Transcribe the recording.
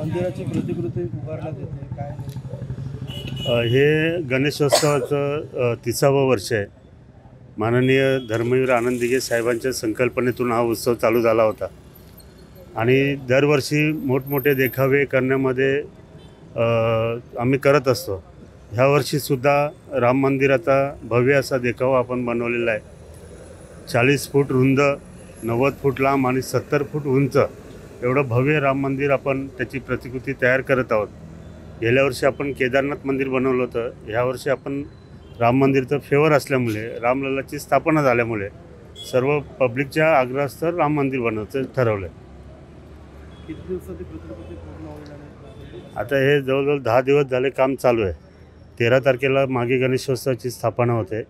मंदिराची प्रतिकृती उभारण्यात येते काय? हे गणेशोत्सवाचं 30वं वर्ष आहे। माननीय धर्मवीर आनंद दिघे साहेबांच्या संकल्पनेतून हा उत्सव चालू झाला होता आणि दरवर्षी मोठमोठे देखावे करण्यामध्ये आम्ही करत असतो। ह्या वर्षीसुद्धा राम मंदिराचा भव्य असा देखावा आपण बनवलेला आहे। 40 फूट रुंद, 90 फूट लांब आणि 70 फूट उंच एवढं भव्य राम मंदिर आपण त्याची प्रतिकृती तयार करत आहोत। गेल्या वर्षी आपण केदारनाथ मंदिर बनवलं होतं। ह्या वर्षी आपण राम मंदिरचं फेवर असल्यामुळे, रामलल्लाची स्थापना झाल्यामुळे सर्व पब्लिकच्या आग्रहास्तव राम मंदिर बनवायचं ठरवलं आहे। किती दिवसात प्रतिकृती पूर्ण होईल आणि आता हे जवळजवळ 10 दिवस झाले काम चालू आहे। 13 तारखेला मागे गणेशोत्सवाची स्थापना होते।